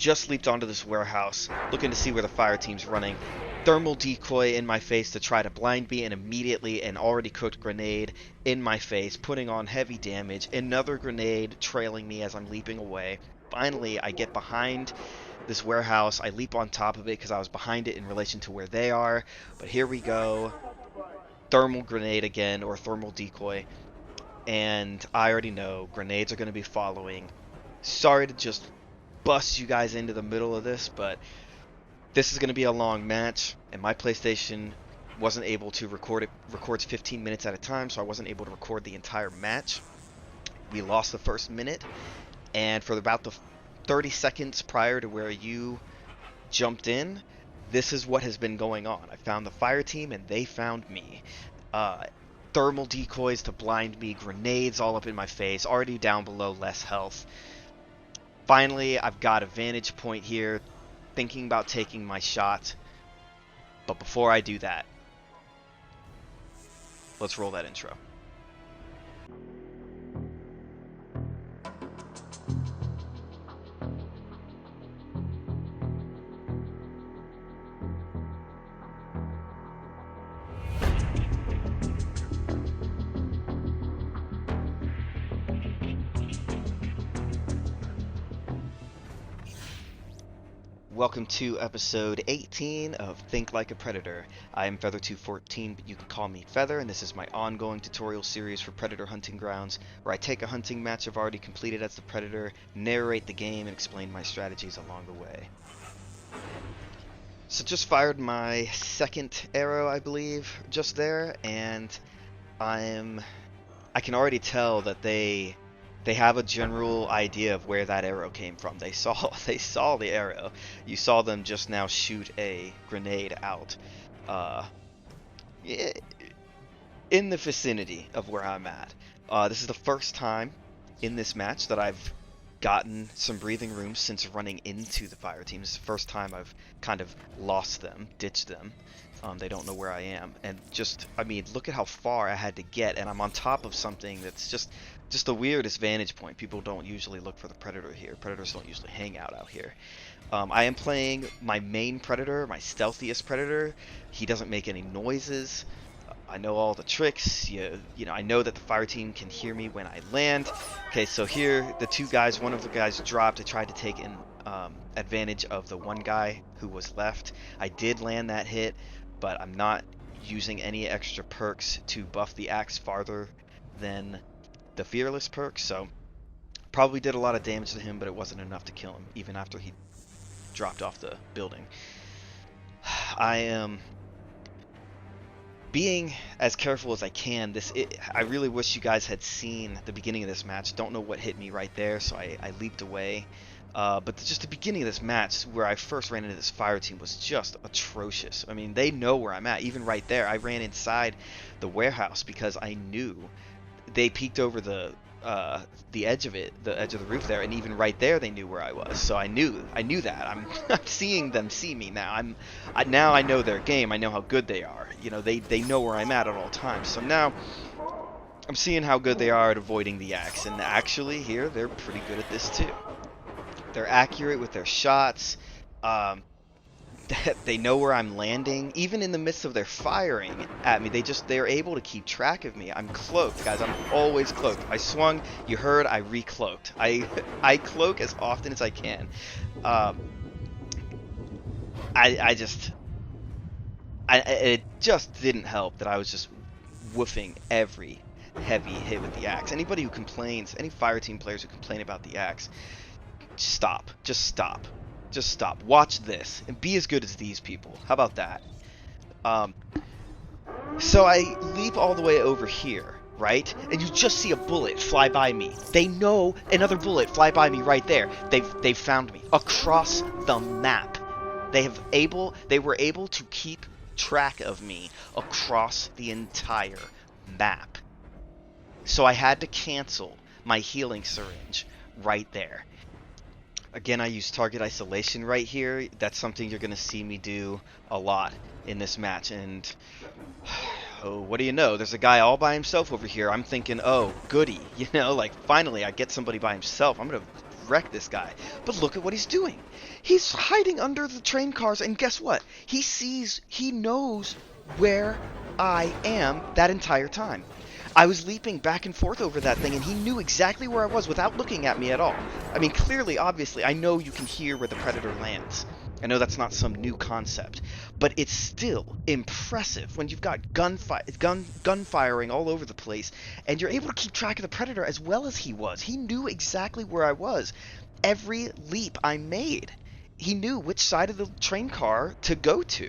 Just leaped onto this warehouse, looking to see where the fire team's running. Thermal decoy in my face to try to blind me, and immediately an already cooked grenade in my face, putting on heavy damage. Another grenade trailing me as I'm leaping away. Finally, I get behind this warehouse. I leap on top of it because I was behind it in relation to where they are. But here we go. Thermal grenade again, or thermal decoy. And I already know grenades are going to be following. Sorry to just bust you guys into the middle of this, but this is going to be a long match, and my PlayStation wasn't able to record it. Records 15 minutes at a time, so I wasn't able to record the entire match. We lost the first minute, and for about the 30 seconds prior to where you jumped in, this is what has been going on. I found the fire team, and they found me. Thermal decoys to blind me, grenades all up in my face, already down below less health. Finally, I've got a vantage point here, thinking about taking my shot. But before I do that, let's roll that intro. Welcome to episode 18 of Think Like a Predator. I am Feather214, but you can call me Feather, and this is my ongoing tutorial series for Predator Hunting Grounds, where I take a hunting match I've already completed as the Predator, narrate the game, and explain my strategies along the way. So just fired my second arrow, I believe, just there, and I can already tell that they have a general idea of where that arrow came from. They saw the arrow. You saw them just now shoot a grenade out in the vicinity of where I'm at. This is the first time in this match that I've gotten some breathing room since running into the fire team. This is the first time I've kind of lost them, ditched them. They don't know where I am, and I mean, look at how far I had to get, and I'm on top of something that's just the weirdest vantage point. People don't usually look for the Predator here. Predators don't usually hang out here. I am playing my main Predator, my stealthiest Predator. He doesn't make any noises. I know all the tricks. You know, I know that the fire team can hear me when I land. Okay, so here, one of the guys dropped. I tried to take advantage of the one guy who was left. I did land that hit, but I'm not using any extra perks to buff the axe farther than the Fearless perk, so probably did a lot of damage to him, but it wasn't enough to kill him, even after he dropped off the building. I am being as careful as I can. I really wish you guys had seen the beginning of this match. Don't know what hit me right there, so I leaped away. But just the beginning of this match, where I first ran into this fire team, was just atrocious. I mean, they know where I'm at. Even right there, I ran inside the warehouse because I knew they peeked over the edge of it, the edge of the roof there, and even right there, they knew where I was. So I knew that. I'm seeing them see me now. Now I know their game. I know how good they are. You know, they know where I'm at all times. So now I'm seeing how good they are at avoiding the axe. And actually, here they're pretty good at this too. They're accurate with their shots. They know where I'm landing. Even in the midst of their firing at me, they're able to keep track of me. I'm cloaked, guys. I'm always cloaked. I swung, you heard, I re-cloaked. I cloak as often as I can. It just didn't help that I was just woofing every heavy hit with the axe. Anybody who complains, any fire team players who complain about the axe, stop. Just stop. Just stop. Watch this and be as good as these people. How about that? So I leap all the way over here, right? And you just see a bullet fly by me. They know another bullet fly by me right there. They've found me across the map. They were able to keep track of me across the entire map. So I had to cancel my healing syringe right there. Again, I use target isolation right here. That's something you're going to see me do a lot in this match. And, oh, what do you know? There's a guy all by himself over here. I'm thinking, oh, goody. You know, like, finally I get somebody by himself. I'm going to wreck this guy. But look at what he's doing. He's hiding under the train cars, and guess what? He knows where I am that entire time. I was leaping back and forth over that thing, and he knew exactly where I was without looking at me at all. I mean, clearly, obviously, I know you can hear where the Predator lands. I know that's not some new concept, but it's still impressive when you've got gun firing all over the place, and you're able to keep track of the Predator as well as he was. He knew exactly where I was. Every leap I made, he knew which side of the train car to go to.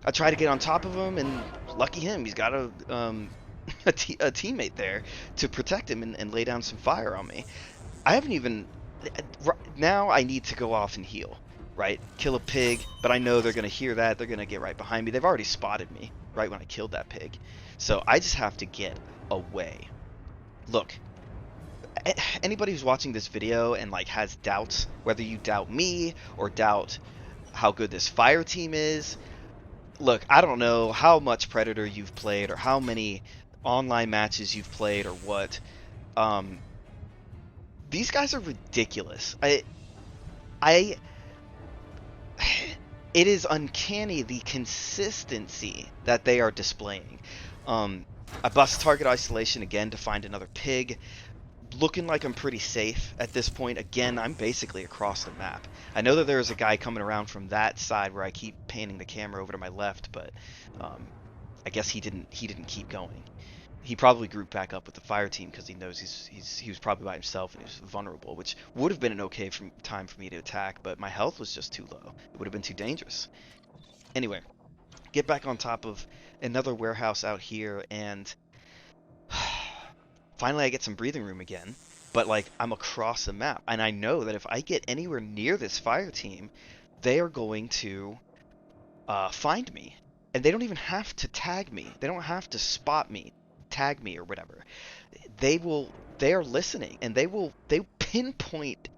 I tried to get on top of him, and lucky him, he's got a teammate there to protect him and lay down some fire on me. I haven't even... Now I need to go off and heal, right? Kill a pig, but I know they're going to hear that. They're going to get right behind me. They've already spotted me right when I killed that pig. So I just have to get away. Look, anybody who's watching this video and like has doubts, whether you doubt me or doubt how good this fire team is, look, I don't know how much Predator you've played or how many online matches you've played or what. These guys are ridiculous. It is uncanny the consistency that they are displaying. I bust target isolation again to find another pig. Looking like I'm pretty safe at this point. Again, I'm basically across the map. I know that there's a guy coming around from that side where I keep panning the camera over to my left, but I guess he didn't keep going. He probably grouped back up with the fire team because he knows he was probably by himself and he was vulnerable, which would have been an okay time for me to attack, but my health was just too low. It would have been too dangerous. Anyway, get back on top of another warehouse out here, and finally I get some breathing room again, but like I'm across the map, and I know that if I get anywhere near this fire team, they are going to find me, and they don't even have to tag me. They don't have to spot me, tag me or whatever. They are listening, and they pinpoint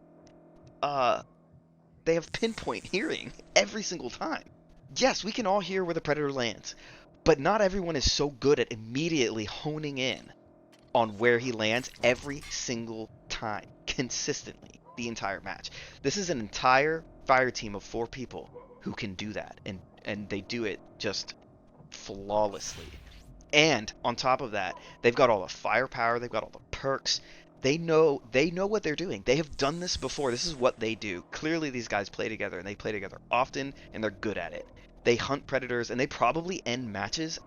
they have pinpoint hearing every single time. Yes, we can all hear where the Predator lands, but not everyone is so good at immediately honing in on where he lands every single time, consistently, the entire match. This is an entire fire team of 4 people who can do that, and they do it just flawlessly. And on top of that, they've got all the firepower, they've got all the perks. They know what they're doing. They have done this before. This is what they do. Clearly these guys play together, and they play together often, and they're good at it. They hunt predators, and they probably end matches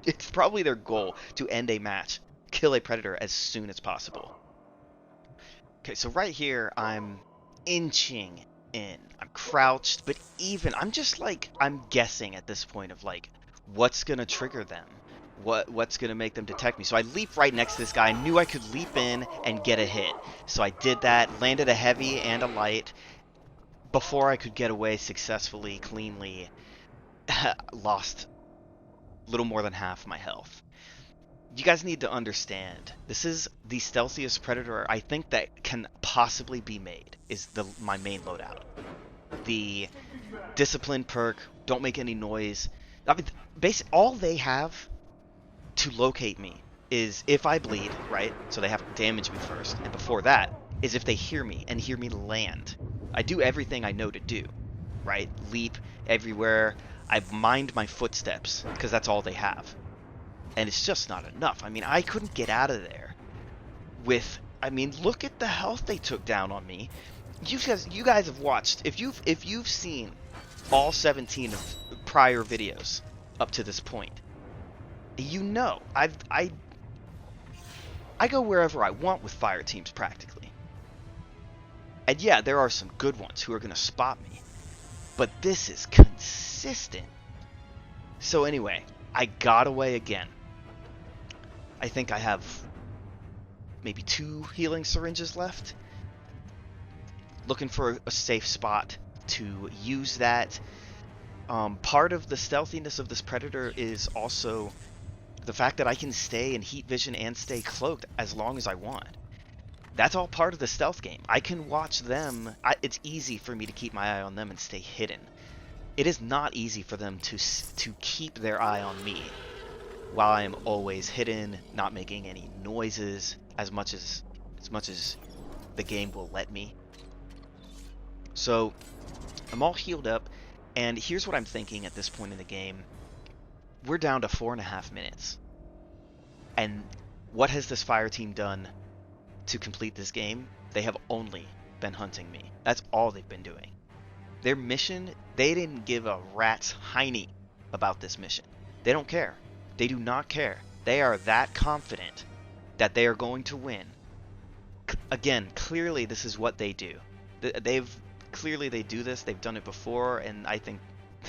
it's probably their goal to end a match, kill a predator as soon as possible. Okay, so right here, I'm inching in. I'm crouched, but I'm guessing at this point of like, what's gonna trigger them? What's gonna make them detect me? So I leap right next to this guy. I knew I could leap in and get a hit. So I did that, landed a heavy and a light. Before I could get away successfully, cleanly, lost a little more than half my health. You guys need to understand, this is the stealthiest predator I think that can possibly be made, is my main loadout. The discipline perk, don't make any noise. I mean, basically, all they have to locate me is if I bleed, right? So they have to damage me first. And before that is if they hear me and hear me land. I do everything I know to do, right? Leap everywhere. I mind my footsteps because that's all they have. And it's just not enough. I mean, I couldn't get out of there with... I mean, look at the health they took down on me. You guys have watched... If you've seen all 17 of prior videos up to this point, you know I go wherever I want with fire teams practically. And yeah, there are some good ones who are going to spot me, but this is consistent. So anyway, I got away again. I think I have maybe 2 healing syringes left. Looking for a safe spot to use that. Part of the stealthiness of this predator is also the fact that I can stay in heat vision and stay cloaked as long as I want. That's all part of the stealth game. I can watch them. It's easy for me to keep my eye on them and stay hidden. It is not easy for them to keep their eye on me while I am always hidden, not making any noises as much as the game will let me. So I'm all healed up, and here's what I'm thinking at this point in the game. We're down to 4.5 minutes. And what has this fire team done to complete this game? They have only been hunting me. That's all they've been doing. Their mission, they didn't give a rat's hiney about this mission. They don't care. They do not care. They are that confident that they are going to win. Again, clearly this is what they do. Clearly they do this. They've done it before, and I think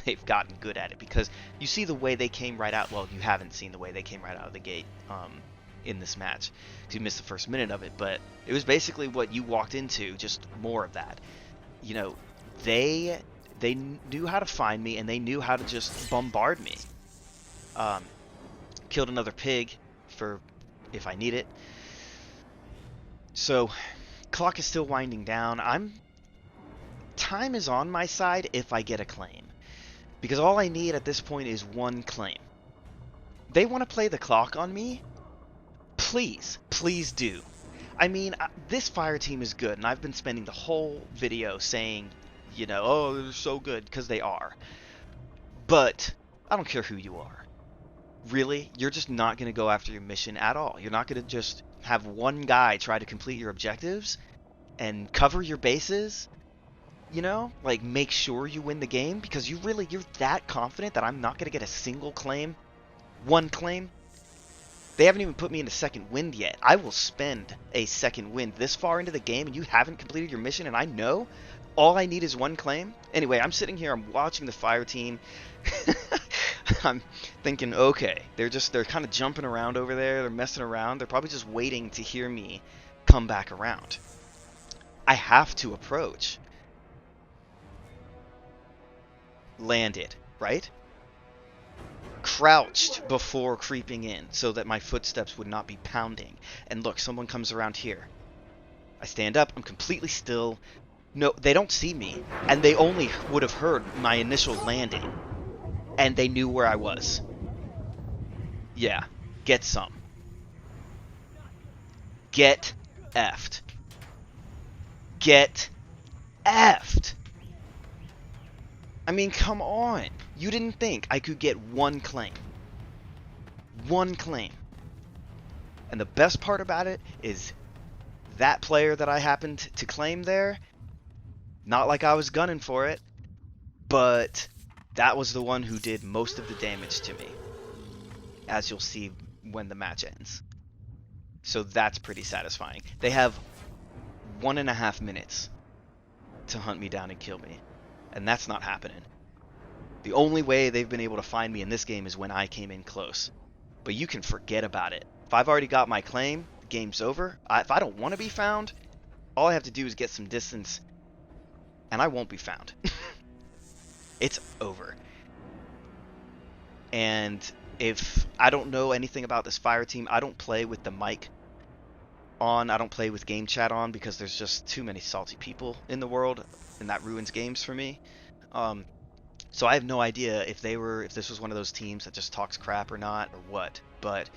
they've gotten good at it, because you see the way they came right out. Well, you haven't seen the way they came right out of the gate in this match, because you missed the first minute of it, but it was basically what you walked into, just more of that. You know, they knew how to find me, and they knew how to just bombard me. Killed another pig for if I need it. So clock is still winding down. Time is on my side if I get a claim, because all I need at this point is one claim. They want to play the clock on me? Please do. I mean, this fire team is good, and I've been spending the whole video saying, you know, oh, they're so good, because they are. But I don't care who you are. Really? You're just not going to go after your mission at all. You're not going to just have one guy try to complete your objectives and cover your bases? You know? Like, make sure you win the game? Because you're that confident that I'm not going to get a single claim? One claim? They haven't even put me into second wind yet. I will spend a second wind this far into the game, and you haven't completed your mission, and I know all I need is one claim? Anyway, I'm sitting here, I'm watching the fire team. I'm thinking, okay, they're kind of jumping around over there, they're messing around, they're probably just waiting to hear me come back around. I have to approach. Landed, right? Crouched before creeping in so that my footsteps would not be pounding. And look, someone comes around here. I stand up, I'm completely still. No, they don't see me, and they only would have heard my initial landing. And they knew where I was. Yeah, get some. Get effed. Get effed. I mean, come on. You didn't think I could get one claim. One claim. And the best part about it is that player that I happened to claim there, not like I was gunning for it, but that was the one who did most of the damage to me, as you'll see when the match ends. So that's pretty satisfying. They have 1.5 minutes to hunt me down and kill me, and that's not happening. The only way they've been able to find me in this game is when I came in close. But you can forget about it. If I've already got my claim, the game's over. If I don't want to be found, all I have to do is get some distance, and I won't be found. It's over. And if I don't know anything about this fire team, I don't play with the mic on, I don't play with game chat on, because there's just too many salty people in the world, and that ruins games for me. So I have no idea if this was one of those teams that just talks crap or not, or what. But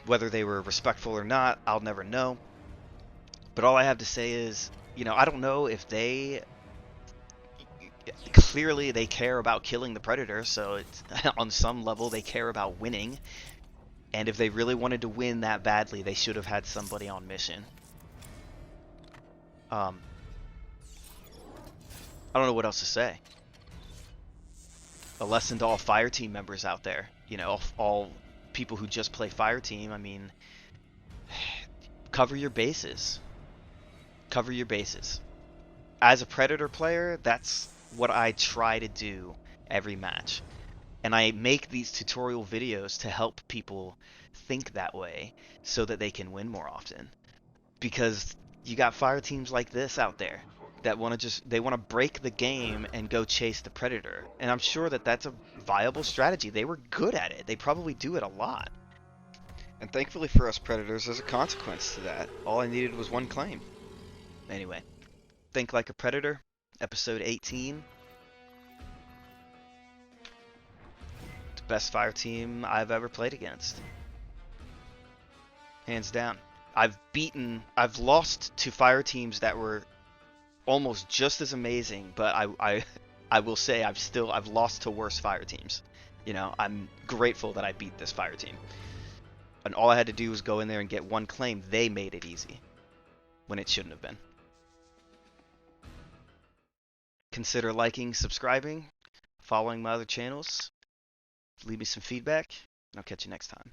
whether they were respectful or not, I'll never know. But all I have to say is, you know, I don't know if clearly they care about killing the Predator, so it's, on some level they care about winning. And if they really wanted to win that badly, they should have had somebody on mission. I don't know what else to say. A lesson to all fire team members out there. You know, all people who just play fire team. I mean, cover your bases. Cover your bases. As a Predator player, that's what I try to do every match. And I make these tutorial videos to help people think that way so that they can win more often. Because you got fire teams like this out there that want to break the game and go chase the Predator. And I'm sure that that's a viable strategy. They were good at it. They probably do it a lot. And thankfully for us Predators, there's a consequence to that. All I needed was one claim. Anyway, Think Like a Predator, episode 18. The best fire team I've ever played against. Hands down. I've lost to fire teams that were almost just as amazing, but I will say I've lost to worse fire teams. You know, I'm grateful that I beat this fire team. And all I had to do was go in there and get one claim. They made it easy when it shouldn't have been. Consider liking, subscribing, following my other channels. Leave me some feedback, and I'll catch you next time.